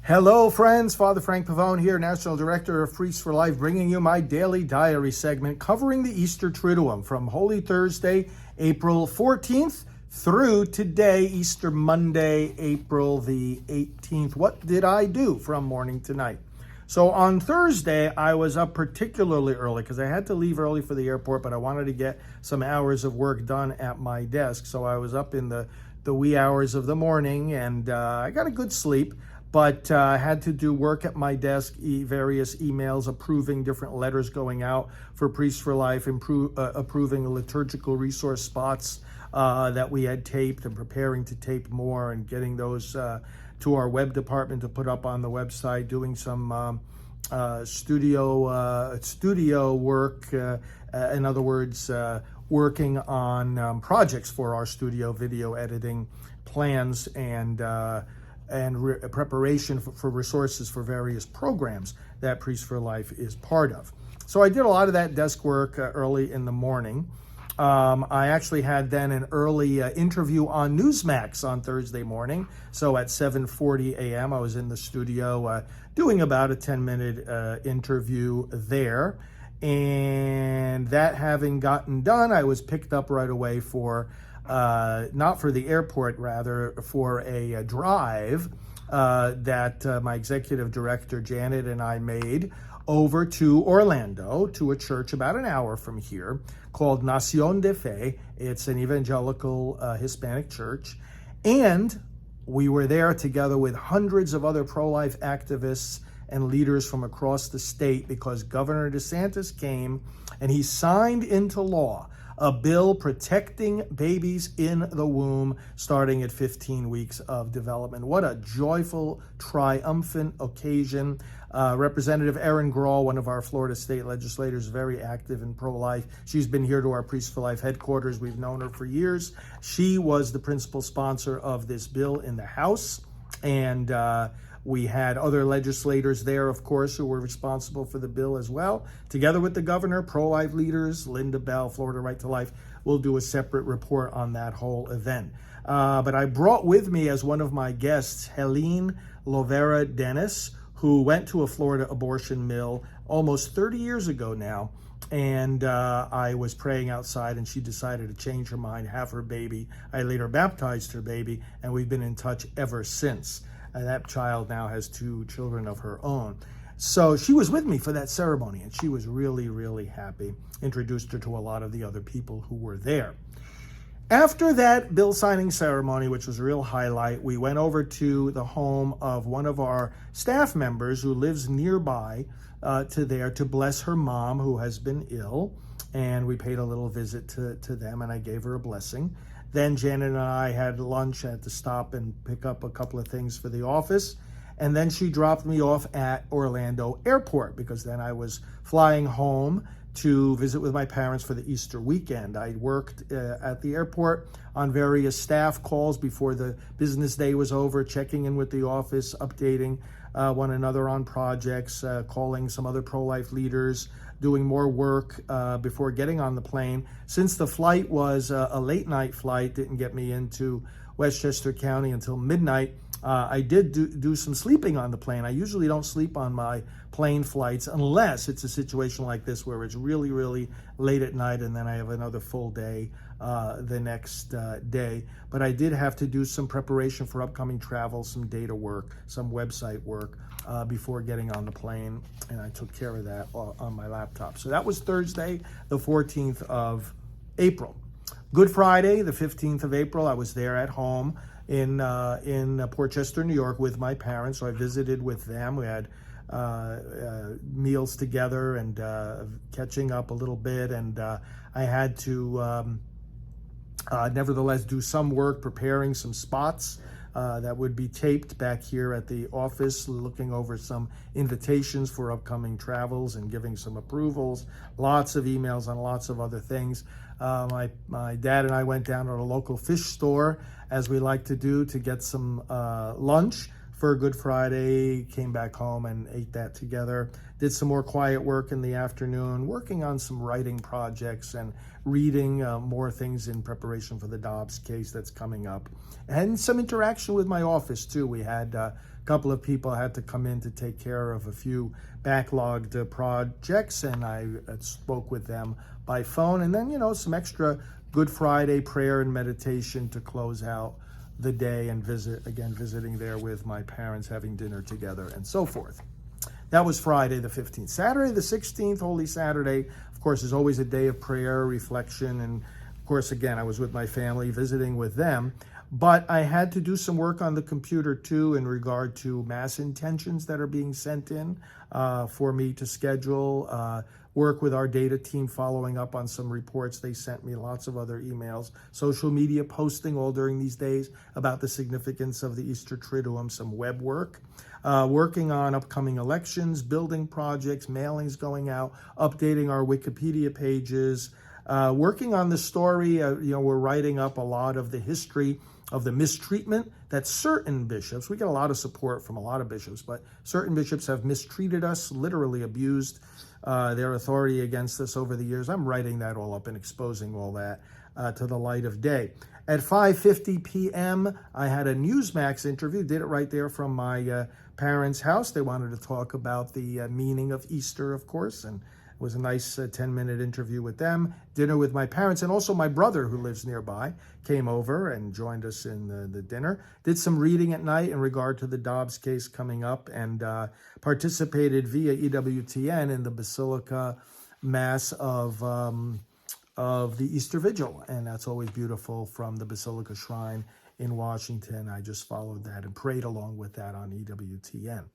Hello, friends. Father Frank Pavone here, National Director of Priests for Life, bringing you my daily diary segment covering the Easter Triduum from Holy Thursday, April 14th through today, Easter Monday, April the 18th. What did I do from morning to night? So on Thursday, I was up particularly early because I had to leave early for the airport, but I wanted to get some hours of work done at my desk. So I was up in the wee hours of the morning, and I got a good sleep. But I had to do work at my desk, various emails approving different letters going out for Priests for Life, approving liturgical resource spots that we had taped and preparing to tape more and getting those to our web department to put up on the website, doing some studio work, in other words, working on projects for our studio video editing plans and preparation for resources for various programs that Priests for Life is part of. So I did a lot of that desk work early in the morning. I actually had then an early interview on Newsmax on Thursday morning. So at 7:40 a.m. I was in the studio doing about a 10-minute interview there. And that having gotten done, I was picked up right away for not for the airport, rather for a drive that my executive director Janet and I made over to Orlando to a church about an hour from here called Nación de Fe. It's an evangelical Hispanic church. And we were there together with hundreds of other pro-life activists and leaders from across the state because Governor DeSantis came and he signed into law a bill protecting babies in the womb starting at 15 weeks of development. What a joyful, triumphant occasion. Representative Erin Grahl, one of our Florida state legislators, very active in pro-life. She's been here to our Priests for Life headquarters. We've known her for years. She was the principal sponsor of this bill in the House. And we had other legislators there, of course, who were responsible for the bill as well. Together with the governor, pro-life leaders, Linda Bell, Florida Right to Life, will do a separate report on that whole event. But I brought with me as one of my guests, Helene Lovera Dennis, who went to a Florida abortion mill almost 30 years ago now. And I was praying outside and she decided to change her mind, have her baby. I later baptized her baby, and we've been in touch ever since. That child now has 2 children of her own. So she was with me for that ceremony, and she was really, really happy. Introduced her to a lot of the other people who were there. After that bill signing ceremony, which was a real highlight, we went over to the home of one of our staff members who lives nearby to there to bless her mom, who has been ill. And we paid a little visit to them, and I gave her a blessing. Then Janet and I had lunch, had to stop and pick up a couple of things for the office. And then she dropped me off at Orlando Airport because then I was flying home to visit with my parents for the Easter weekend. I worked at the airport on various staff calls before the business day was over, checking in with the office, updating one another on projects, calling some other pro-life leaders, doing more work before getting on the plane. Since the flight was a late night flight, didn't get me into Westchester County until midnight, I did do some sleeping on the plane. I usually don't sleep on my plane flights unless it's a situation like this where it's really, really late at night and then I have another full day the next day. But I did have to do some preparation for upcoming travel, some data work, some website work before getting on the plane, and I took care of that on my laptop. So that was Thursday, the 14th of April. Good Friday, the 15th of April, I was there at home in Port Chester, New York with my parents. So I visited with them. We had meals together and catching up a little bit. And I had to nevertheless do some work preparing some spots that would be taped back here at the office, looking over some invitations for upcoming travels and giving some approvals, lots of emails on lots of other things. My dad and I went down to a local fish store, as we like to do, to get some lunch for Good Friday, came back home and ate that together. Did some more quiet work in the afternoon, working on some writing projects and reading more things in preparation for the Dobbs case that's coming up. And some interaction with my office too. We had a couple of people had to come in to take care of a few backlogged projects, and I spoke with them by phone. And then, some extra Good Friday prayer and meditation to close out the day, and visiting there with my parents, having dinner together and so forth. That was Friday the 15th. Saturday the 16th, Holy Saturday, of course, is always a day of prayer, reflection, and of course, again, I was with my family, visiting with them. But I had to do some work on the computer too in regard to mass intentions that are being sent in for me to schedule, work with our data team following up on some reports they sent me, lots of other emails, social media posting all during these days about the significance of the Easter Triduum, some web work, working on upcoming elections, building projects, mailings going out, updating our Wikipedia pages, working on the story. We're writing up a lot of the history of the mistreatment that certain bishops, we get a lot of support from a lot of bishops, but certain bishops have mistreated us, literally abused their authority against us over the years. I'm writing that all up and exposing all that to the light of day. At 5:50 p.m., I had a Newsmax interview, did it right there from my parents' house. They wanted to talk about the meaning of Easter, of course, and it was a nice 10-minute interview with them. Dinner with my parents, and also my brother, who lives nearby, came over and joined us in the dinner. Did some reading at night in regard to the Dobbs case coming up, and participated via EWTN in the Basilica Mass of the Easter Vigil, and that's always beautiful from the Basilica Shrine in Washington. I just followed that and prayed along with that on EWTN.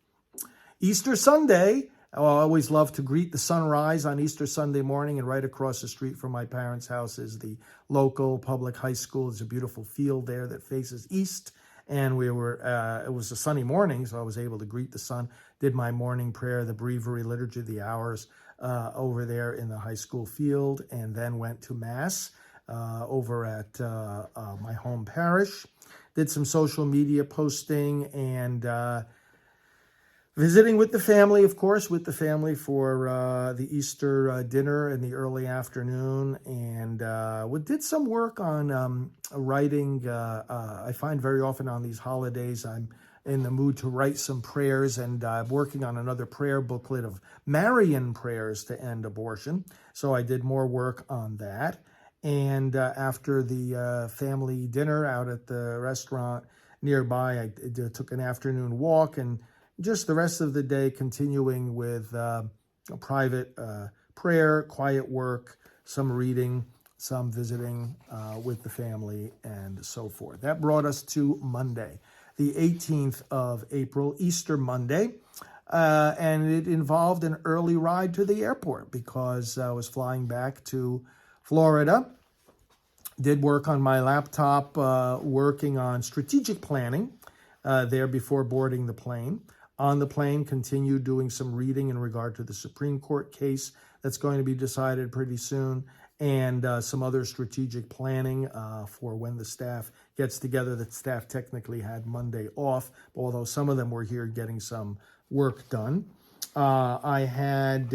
Easter Sunday, I always love to greet the sunrise on Easter Sunday morning, and right across the street from my parents' house is the local public high school. There's a beautiful field there that faces east, and it was a sunny morning, so I was able to greet the sun, did my morning prayer, the Breviary Liturgy of the Hours over there in the high school field, and then went to Mass over at my home parish. Did some social media posting and visiting with the family, of course, for the Easter dinner in the early afternoon, and we did some work on writing. I find very often on these holidays I'm in the mood to write some prayers, and I'm working on another prayer booklet of Marian prayers to end abortion. So I did more work on that. And after the family dinner out at the restaurant nearby, I took an afternoon walk, and just the rest of the day continuing with a private prayer, quiet work, some reading, some visiting with the family, and so forth. That brought us to Monday, the 18th of April, Easter Monday, and it involved an early ride to the airport because I was flying back to Florida. Did work on my laptop, working on strategic planning there before boarding the plane. On the plane, continued doing some reading in regard to the Supreme Court case that's going to be decided pretty soon, and some other strategic planning for when the staff gets together. The staff technically had Monday off, although some of them were here getting some work done. I had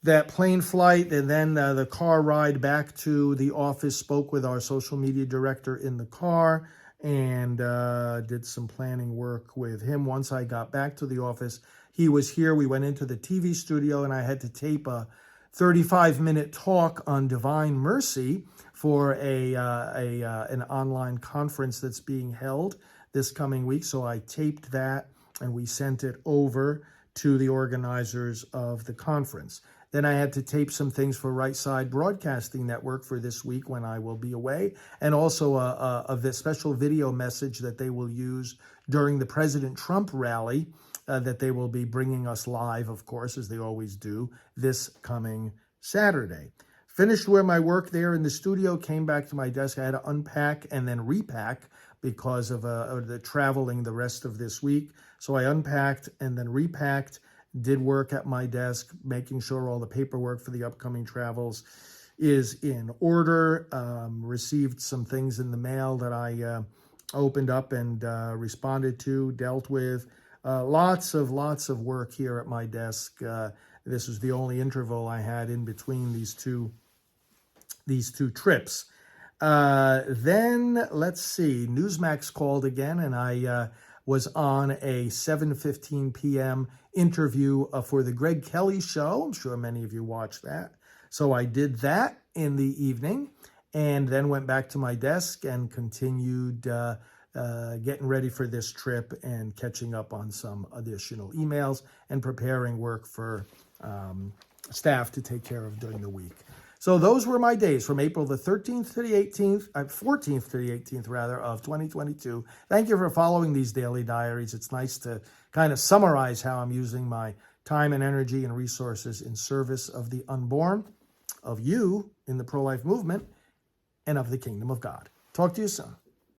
that plane flight, and then the car ride back to the office, spoke with our social media director in the car, and did some planning work with him. Once I got back to the office, he was here. We went into the TV studio, and I had to tape a 35-minute talk on Divine Mercy for an online conference that's being held this coming week. So I taped that, and we sent it over to the organizers of the conference. Then I had to tape some things for Right Side Broadcasting Network for this week when I will be away, and also a special video message that they will use during the President Trump rally that they will be bringing us live, of course, as they always do, this coming Saturday. Finished where my work there in the studio, came back to my desk. I had to unpack and then repack because of the traveling the rest of this week. So I unpacked and then repacked, did work at my desk, making sure all the paperwork for the upcoming travels is in order. Received some things in the mail that I opened up and responded to, dealt with. Lots of work here at my desk. This was the only interval I had in between these two trips. Then let's see, Newsmax called again, and I was on a 7:15 p.m. interview for the Greg Kelly Show. I'm sure many of you watched that. So I did that in the evening, and then went back to my desk and continued getting ready for this trip and catching up on some additional emails and preparing work for staff to take care of during the week. So those were my days from April the 13th to the 18th, 14th to the 18th rather, of 2022. Thank you for following these daily diaries. It's nice to kind of summarize how I'm using my time and energy and resources in service of the unborn, of you in the pro-life movement, and of the kingdom of God. Talk to you soon.